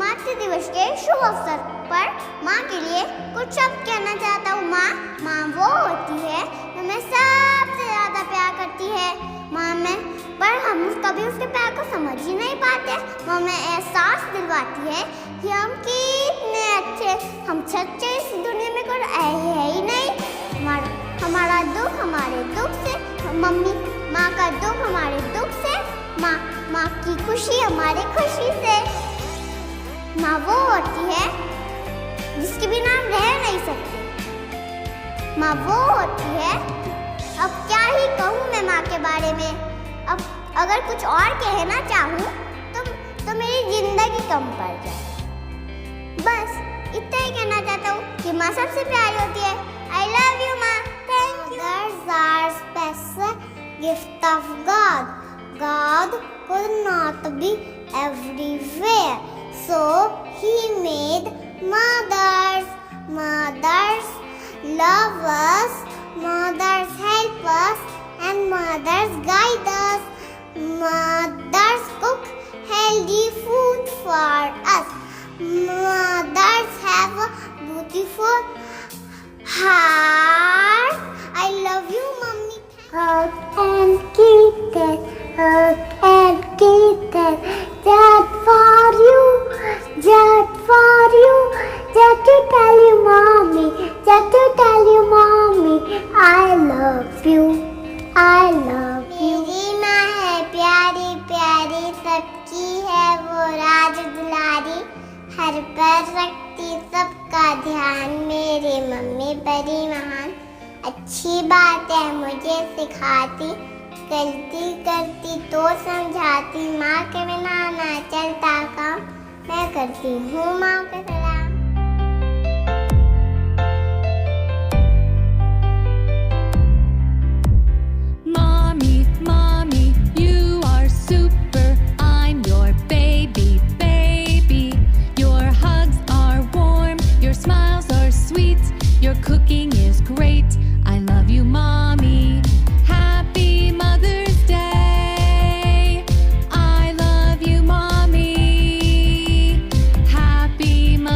मातृ दिवस के शुभ अवसर पर माँ के लिए कुछ शब्द कहना चाहता हूँ। माँ वो होती है जो हमें सबसे ज़्यादा प्यार करती है। माँ में पर हम कभी उसके प्यार को समझ ही नहीं पाते। माँ हमें एहसास दिलवाती है कि हम कितने अच्छे, हम सच्चे इस दुनिया में कोई है ही नहीं। हमारा दुख हमारे दुख से, माँ का दुख हमारे दुख से, माँ की खुशी हमारी खुशी से। माँ वो होती है जिसके बिना हम रह नहीं सकते। माँ वो होती है, अब क्या ही कहूँ मैं माँ के बारे में। अब अगर कुछ और कहना चाहूँ तो मेरी जिंदगी कम पड़ जाए। बस इतना ही कहना चाहता हूँ कि माँ सबसे प्यारी होती है। आई लव यू माँ। Thank you. Mothers are special gift of God. God could not be everywhere, so He made mothers. Mothers love us, mothers help us, and mothers guide us. Mothers cook healthy food for us. Mothers have a beautiful heart. I love you, Mummy. Hug and kisses, hug and kisses. Just for you, just for you. Just to tell you, Mommy, just to tell you, Mommy, I love you, I love you. मेरी माँ है प्यारी प्यारी, सबकी है वो राज दुलारी, हर पर रखती सबका ध्यान, मेरी मम्मी बड़ी महान। अच्छी बात है मुझे सिखाती, गलती करती तो समझाती, माँ के बिना ना चलता काम, मैं करती हूँ माँ का सलाम। Mommy, you are super. I'm your baby. Your hugs are warm, your smiles are sweet, your cooking is great. I love you, Mommy. Happy Mother's Day. I love you, Mommy. Happy Mother's Day.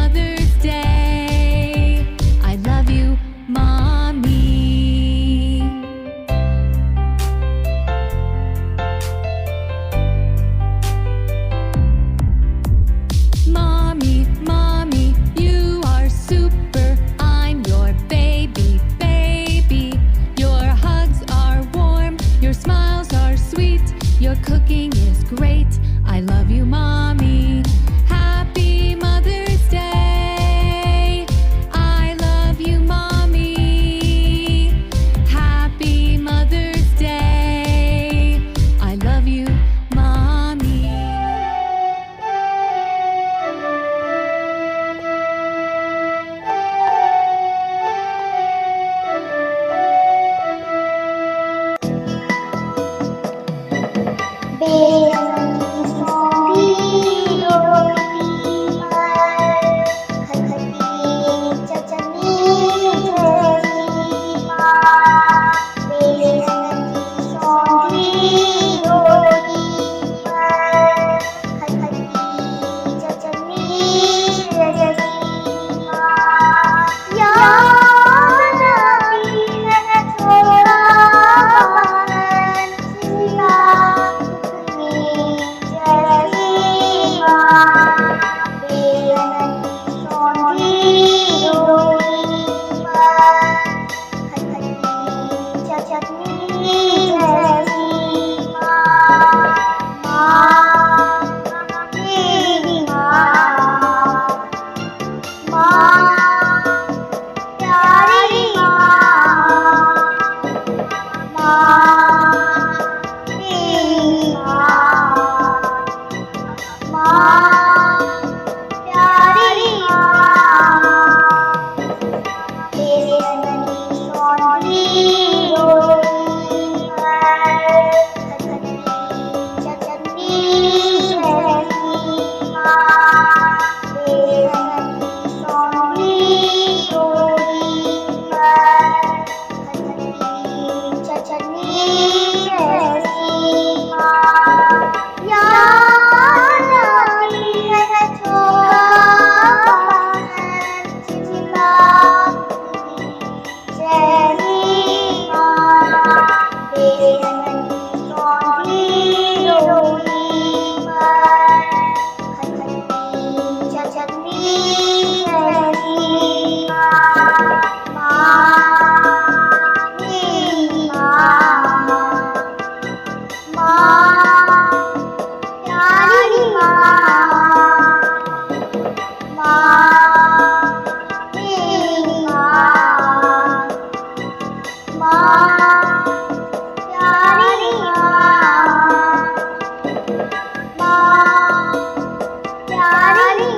प्यारी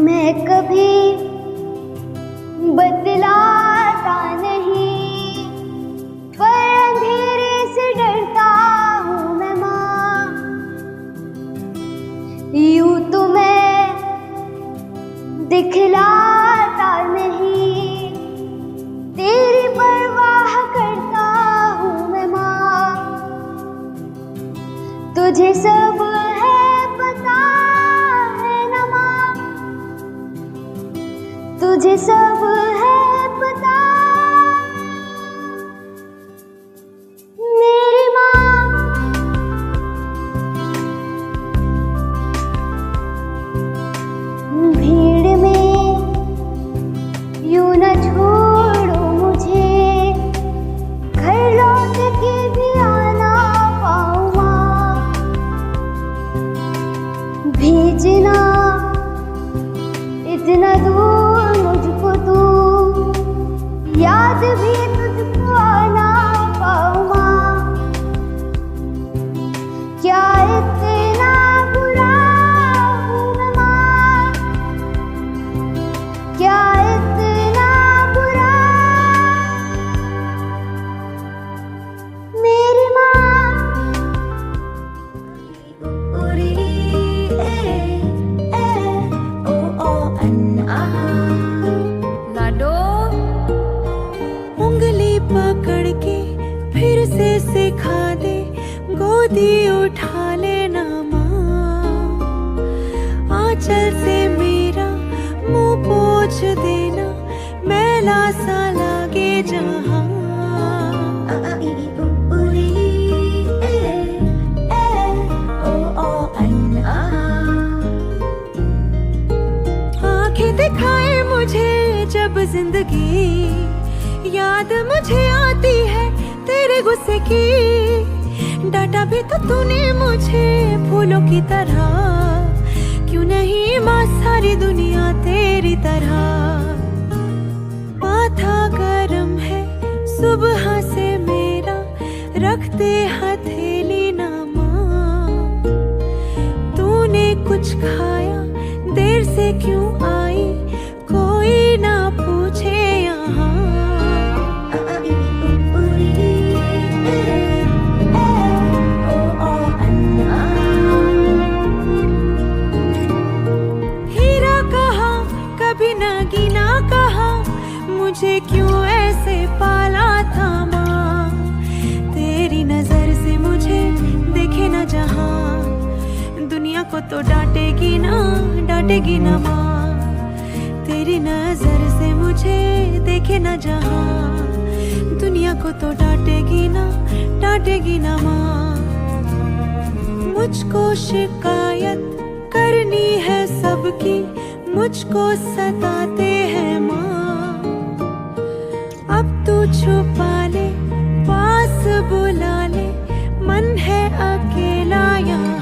मैं कभी बतलाता नहीं, पर अंधेरे से डरता हूँ मैं माँ। यूं तो मैं दिखलाता नहीं, तेरी परवाह करता हूँ मैं माँ। तुझे सब है पता है ना माँ, तुझे सब है पता मेरी माँ। भीड़ में यूं न छोड़ो मुझे, घर लौट के भी आना पाऊँ माँ। भेजना इतना दूर मुझको तू, याद भी तुझको आना पाऊँ माँ। क्या इतना बुरा हूँ मैं माँ, क्या इतना बुरा मेरी माँ। लाडो उंगली पकड़ के फिर से सिखा दे, गोदी उठा लेना माँ। आंचल से मेरा मुंह पोंछ देना, मैला सा लागे जहाँ। आंखें दिखाए मुझे जब जिंदगी, याद मुझे आती है तेरे गुस्से की। डांटा भी तो तूने मुझे फूलों की तरह, क्यों नहीं माँ सारी दुनिया तेरी तरह। माथा गरम है सुबह से मेरा, रखते हथेली ना माँ। तूने कुछ खाया, देर से क्यों आई, कोई ना पूछे यहाँ। हीरा कहा कभी नगीना कहा, मुझे क्यों ऐसे पाला था माँ। तेरी नजर से मुझे देखे ना जहाँ, दुनिया को तो डांटेगी ना माँ। तेरी नजर से मुझे देखे ना जहाँ, दुनिया को तो डांटेगी ना माँ। मुझको शिकायत करनी है सबकी, मुझको सताते हैं माँ। अब तू छुपा ले, पास बुला ले, मन है अकेला यहाँ।